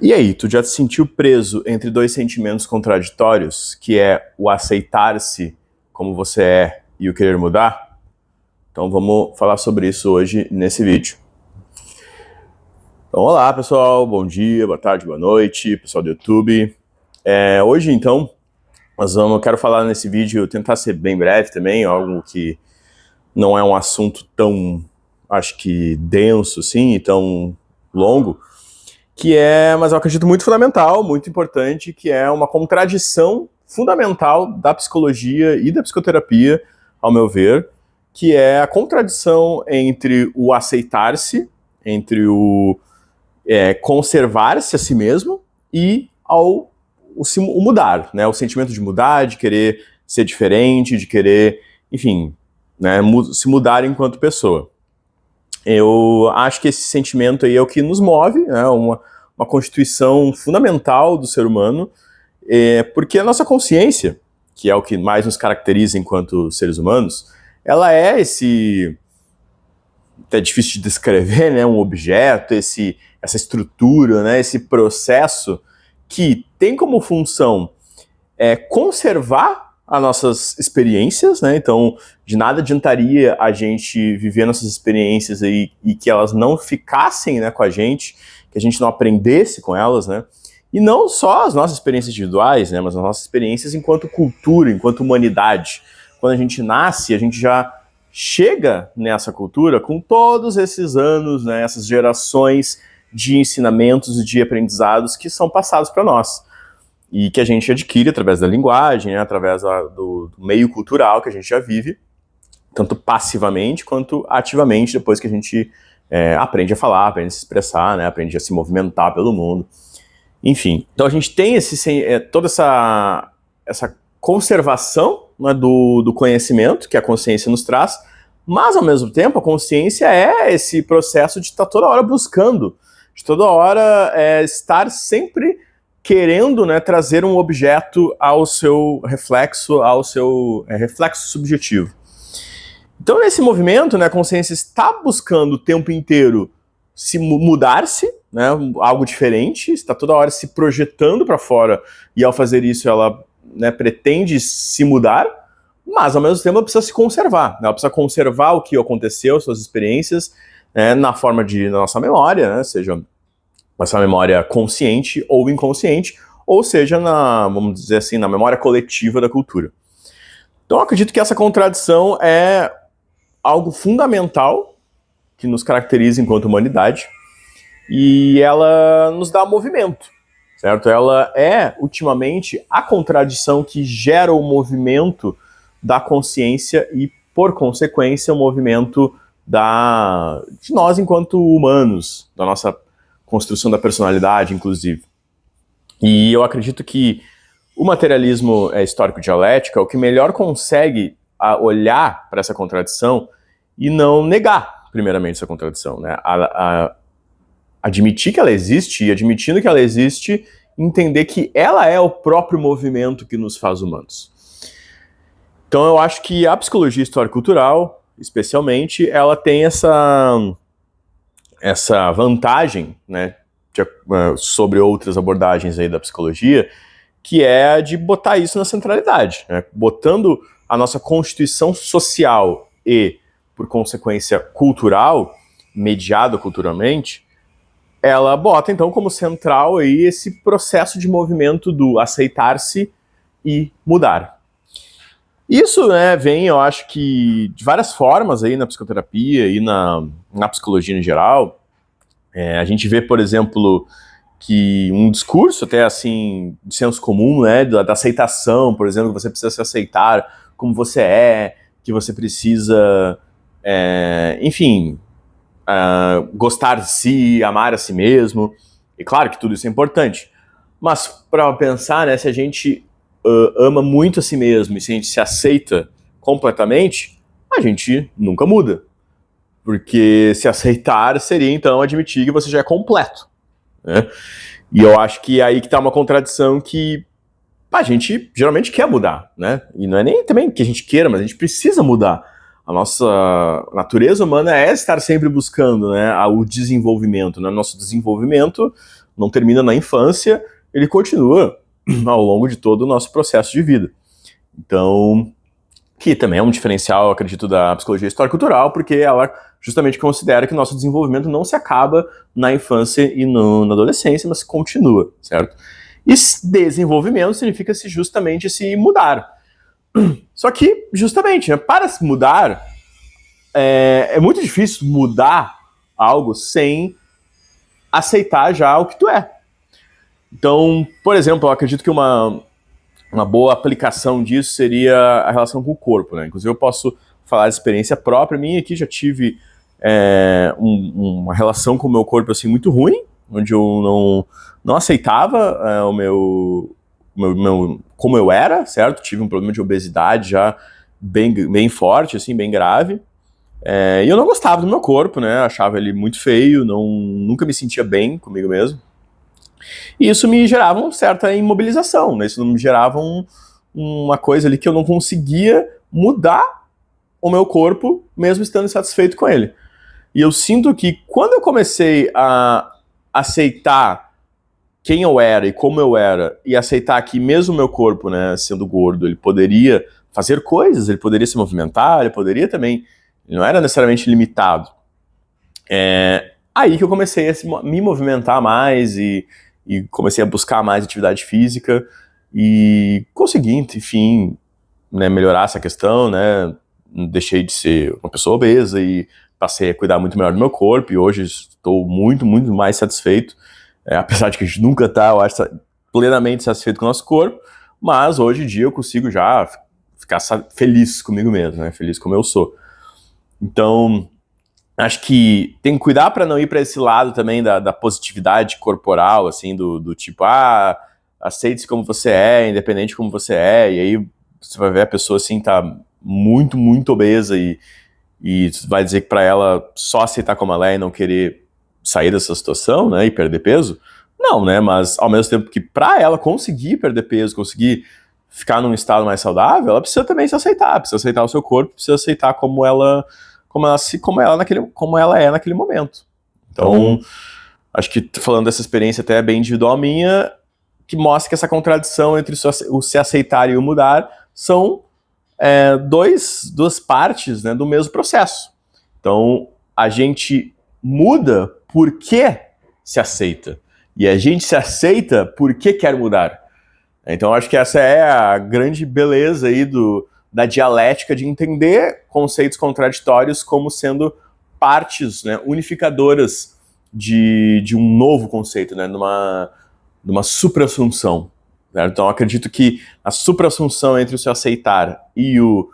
E aí, tu já te sentiu preso entre dois sentimentos contraditórios, que é o aceitar-se como você é e o querer mudar? Então vamos falar sobre isso hoje nesse vídeo. Então, olá pessoal, bom dia, boa tarde, boa noite, pessoal do YouTube. Hoje então, quero falar nesse vídeo, tentar ser bem breve também, algo que não é um assunto tão, acho que denso assim, e tão longo, mas eu acredito muito fundamental, muito importante, que é uma contradição fundamental da psicologia e da psicoterapia, ao meu ver, que é a contradição entre o aceitar-se, entre o conservar-se a si mesmo e o mudar, né? O sentimento de mudar, de querer ser diferente, de querer, enfim, né, se mudar enquanto pessoa. Eu acho que esse sentimento aí é o que nos move, né, uma constituição fundamental do ser humano, porque a nossa consciência, que é o que mais nos caracteriza enquanto seres humanos, ela é é difícil de descrever, né, um objeto, essa estrutura, né, esse processo que tem como função conservar as nossas experiências, né? Então, de nada adiantaria a gente viver nossas experiências aí e que elas não ficassem, né, com a gente, que a gente não aprendesse com elas, né? E não só as nossas experiências individuais, né, mas as nossas experiências enquanto cultura, enquanto humanidade. Quando a gente nasce, a gente já chega nessa cultura com todos esses anos, né, essas gerações de ensinamentos e de aprendizados que são passados para nós. E que a gente adquire através da linguagem, né, através do meio cultural que a gente já vive, tanto passivamente quanto ativamente, depois que a gente aprende a falar, aprende a se expressar, né, aprende a se movimentar pelo mundo. Enfim, então a gente tem toda essa conservação, né, do conhecimento que a consciência nos traz, mas ao mesmo tempo a consciência é esse processo de estar toda hora buscando, de toda hora estar sempre querendo, né, trazer um objeto ao seu reflexo subjetivo. Então, nesse movimento, né, a consciência está buscando o tempo inteiro mudar-se, né, algo diferente, está toda hora se projetando para fora, e ao fazer isso ela, né, pretende se mudar, mas ao mesmo tempo ela precisa se conservar, né, ela precisa conservar o que aconteceu, suas experiências, né, na forma da nossa memória, né, seja essa memória consciente ou inconsciente, ou seja, vamos dizer assim, na memória coletiva da cultura. Então eu acredito que essa contradição é algo fundamental que nos caracteriza enquanto humanidade, e ela nos dá movimento, certo? Ela é, ultimamente, a contradição que gera o movimento da consciência e, por consequência, o movimento de nós enquanto humanos, da nossa construção da personalidade, inclusive. E eu acredito que o materialismo histórico-dialético é o que melhor consegue olhar para essa contradição e não negar, primeiramente, essa contradição, né? Admitir que ela existe, e admitindo que ela existe, entender que ela é o próprio movimento que nos faz humanos. Então eu acho que a psicologia histórico-cultural, especialmente, ela tem essa vantagem, né, sobre outras abordagens aí da psicologia, que é a de botar isso na centralidade, né, botando a nossa constituição social e, por consequência, cultural, mediada culturalmente, ela bota então como central aí esse processo de movimento do aceitar-se e mudar. Isso, né, vem, eu acho que, de várias formas aí na psicoterapia e na psicologia em geral. A gente vê, por exemplo, que um discurso até assim, de senso comum, né, da aceitação, por exemplo, que você precisa se aceitar como você é, que você precisa, enfim, gostar de si, amar a si mesmo. E claro que tudo isso é importante. Mas para pensar, né, se a gente ama muito a si mesmo e se a gente se aceita completamente, a gente nunca muda. Porque se aceitar seria, então, admitir que você já é completo, né? E eu acho que é aí que tá uma contradição que a gente geralmente quer mudar, né? E não é nem também que a gente queira, mas a gente precisa mudar. A nossa natureza humana é estar sempre buscando, né, o desenvolvimento, né? Nosso desenvolvimento não termina na infância, ele continua ao longo de todo o nosso processo de vida. Então, que também é um diferencial, eu acredito, da psicologia histórico-cultural, porque ela justamente considera que o nosso desenvolvimento não se acaba na infância e na adolescência, mas continua, certo? E desenvolvimento significa-se justamente se mudar. Só que, justamente, né, para se mudar, é muito difícil mudar algo sem aceitar já o que tu é. Então, por exemplo, eu acredito que uma boa aplicação disso seria a relação com o corpo, né? Inclusive eu posso falar de experiência própria minha aqui, já tive uma relação com o meu corpo assim muito ruim, onde eu não aceitava o meu como eu era, certo? Tive um problema de obesidade já bem forte, assim, bem grave. E eu não gostava do meu corpo, né? Achava ele muito feio, nunca me sentia bem comigo mesmo. E isso me gerava uma certa imobilização, né? Isso me gerava uma coisa ali que eu não conseguia mudar o meu corpo, mesmo estando satisfeito com ele. E eu sinto que quando eu comecei a aceitar quem eu era e como eu era, e aceitar que mesmo o meu corpo, né, sendo gordo, ele poderia fazer coisas, ele poderia se movimentar, ele poderia também, ele não era necessariamente limitado. Aí que eu comecei a me movimentar mais e comecei a buscar mais atividade física e consegui, enfim, né, melhorar essa questão, né? Deixei de ser uma pessoa obesa e passei a cuidar muito melhor do meu corpo e hoje estou muito, muito mais satisfeito, apesar de que a gente nunca está, eu acho, plenamente satisfeito com o nosso corpo, mas hoje em dia eu consigo já ficar feliz comigo mesmo, né? Feliz como eu sou. Então, acho que tem que cuidar para não ir para esse lado também da positividade corporal, assim, do tipo, aceite-se como você é, independente de como você é, e aí você vai ver a pessoa, assim, tá muito, muito obesa e vai dizer que para ela só aceitar como ela é e não querer sair dessa situação, né, e perder peso. Não, né, mas ao mesmo tempo que para ela conseguir perder peso, conseguir ficar num estado mais saudável, ela precisa também se aceitar, precisa aceitar o seu corpo, precisa aceitar como ela é naquele momento. Então, acho que falando dessa experiência até bem individual minha, que mostra que essa contradição entre o se aceitar e o mudar são duas partes, né, do mesmo processo. Então, a gente muda porque se aceita. E a gente se aceita porque quer mudar. Então, acho que essa é a grande beleza aí da dialética de entender conceitos contraditórios como sendo partes, né, unificadoras de um novo conceito, né, numa supra-assunção. Certo? Então, acredito que a supra-assunção entre o se aceitar e o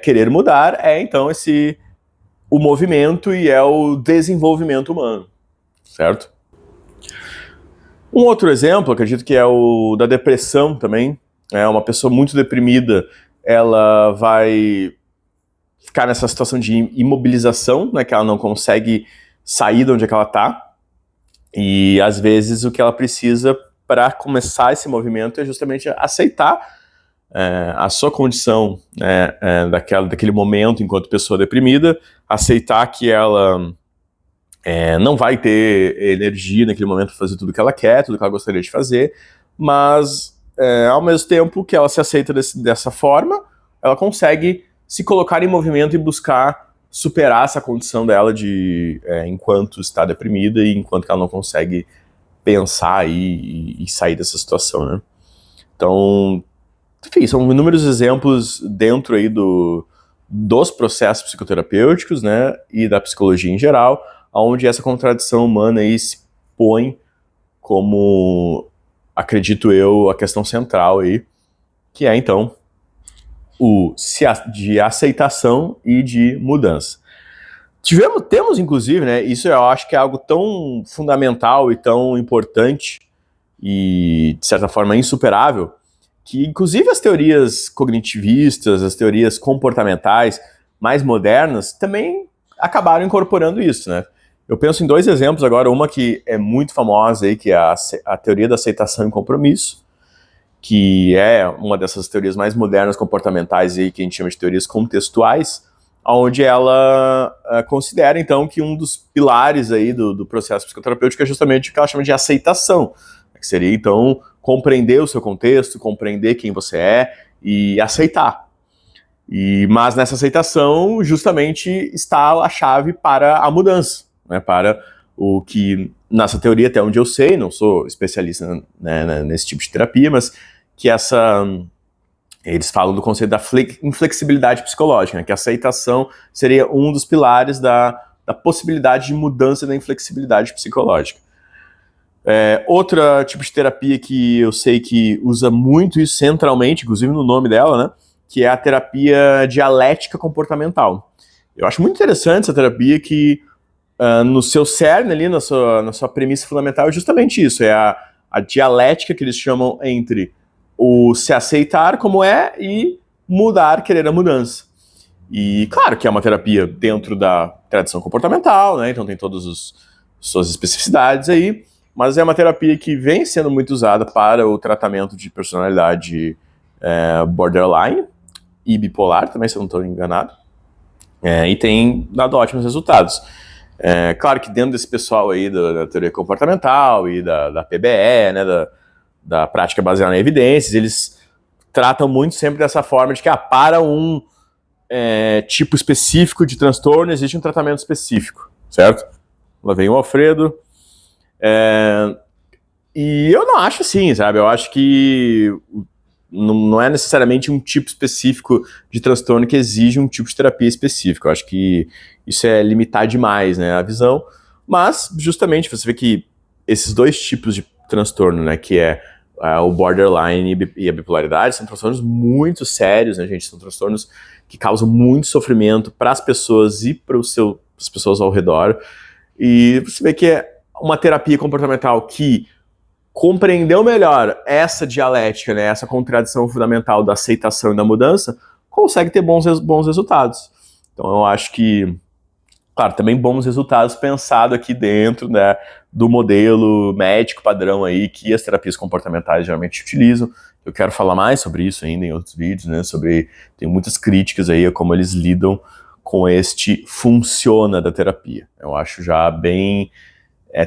querer mudar então, o movimento e o desenvolvimento humano, certo? Um outro exemplo, acredito que é o da depressão também. Uma pessoa muito deprimida, ela vai ficar nessa situação de imobilização, né, que ela não consegue sair de onde é que ela está. E às vezes o que ela precisa para começar esse movimento é justamente aceitar a sua condição, daquele momento enquanto pessoa deprimida, aceitar que ela não vai ter energia naquele momento para fazer tudo que ela quer, tudo que ela gostaria de fazer, mas ao mesmo tempo que ela se aceita dessa forma, ela consegue se colocar em movimento e buscar superar essa condição dela enquanto está deprimida e enquanto ela não consegue pensar e sair dessa situação, né? Então, enfim, são inúmeros exemplos dentro aí dos processos psicoterapêuticos, né, e da psicologia em geral, onde essa contradição humana aí se põe como, acredito eu, a questão central aí, que é então de aceitação e de mudança. Temos inclusive, né, isso eu acho que é algo tão fundamental e tão importante e, de certa forma, insuperável, que inclusive as teorias cognitivistas, as teorias comportamentais mais modernas também acabaram incorporando isso, né? Eu penso em dois exemplos agora, uma que é muito famosa aí, que é a teoria da aceitação e compromisso, que é uma dessas teorias mais modernas comportamentais aí, que a gente chama de teorias contextuais, onde ela considera, então, que um dos pilares aí do processo psicoterapêutico é justamente o que ela chama de aceitação, que seria, então, compreender o seu contexto, compreender quem você é e aceitar. Mas nessa aceitação, justamente, está a chave para a mudança, né, para o que, nessa teoria, até onde eu sei, não sou especialista, né, nesse tipo de terapia, mas que eles falam do conceito da inflexibilidade psicológica, né, que a aceitação seria um dos pilares da possibilidade de mudança da inflexibilidade psicológica. Outro tipo de terapia que eu sei que usa muito isso centralmente, inclusive no nome dela, né, que é a terapia dialética comportamental. Eu acho muito interessante essa terapia que, no seu cerne ali, na sua premissa fundamental, é justamente isso, é a dialética que eles chamam entre o se aceitar como é e querer a mudança. E claro que é uma terapia dentro da tradição comportamental, né, então tem todas as suas especificidades aí, mas é uma terapia que vem sendo muito usada para o tratamento de personalidade borderline e bipolar, também, se eu não estou enganado, e tem dado ótimos resultados. Claro que dentro desse pessoal aí da teoria comportamental e da PBE, né, da prática baseada em evidências, eles tratam muito sempre dessa forma de que para um tipo específico de transtorno existe um tratamento específico, certo? Lá vem o Alfredo. E eu não acho assim, sabe? Eu acho que não é necessariamente um tipo específico de transtorno que exige um tipo de terapia específico. Eu acho que isso é limitar demais, né, a visão. Mas, justamente, você vê que esses dois tipos de transtorno, né, que é o borderline e a bipolaridade, são transtornos muito sérios, né, gente? São transtornos que causam muito sofrimento para as pessoas e para as pessoas ao redor. E você vê que é uma terapia comportamental que compreendeu melhor essa dialética, né, essa contradição fundamental da aceitação e da mudança, consegue ter bons resultados. Então eu acho que, claro, também bons resultados pensado aqui dentro, né, do modelo médico padrão aí que as terapias comportamentais geralmente utilizam. Eu quero falar mais sobre isso ainda em outros vídeos, né, tem muitas críticas aí a como eles lidam com este funciona da terapia. Eu acho já bem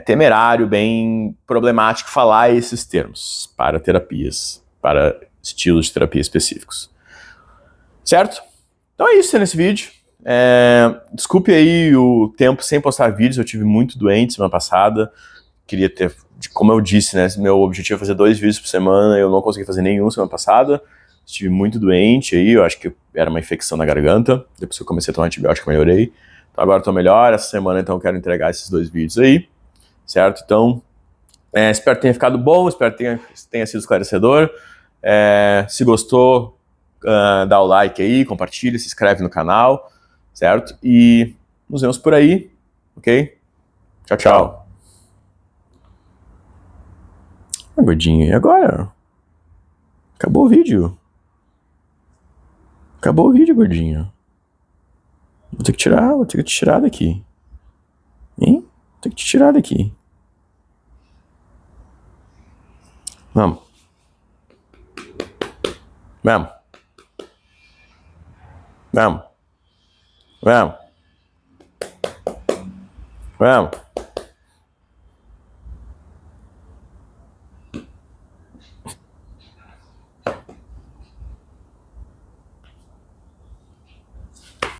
temerário, bem problemático falar esses termos para terapias, para estilos de terapia específicos. Certo? Então é isso nesse vídeo. Desculpe aí o tempo sem postar vídeos, eu tive muito doente semana passada. Queria ter, como eu disse, né, meu objetivo é fazer 2 vídeos por semana, eu não consegui fazer nenhum semana passada. Estive muito doente aí, eu acho que era uma infecção na garganta. Depois que eu comecei a tomar antibiótico, eu melhorei. Então agora estou melhor, essa semana então eu quero entregar esses 2 vídeos aí. Certo? Então, espero que tenha ficado bom, espero que tenha sido esclarecedor. Se gostou, dá o like aí, compartilha, se inscreve no canal, certo? E nos vemos por aí, ok? Tchau, tchau. Gordinho, e agora? Acabou o vídeo. Acabou o vídeo, gordinho. Vou ter que te tirar daqui. Hein? Vou ter que te tirar daqui. Vamos. Vamos. Vamos. Vamos. Vamos.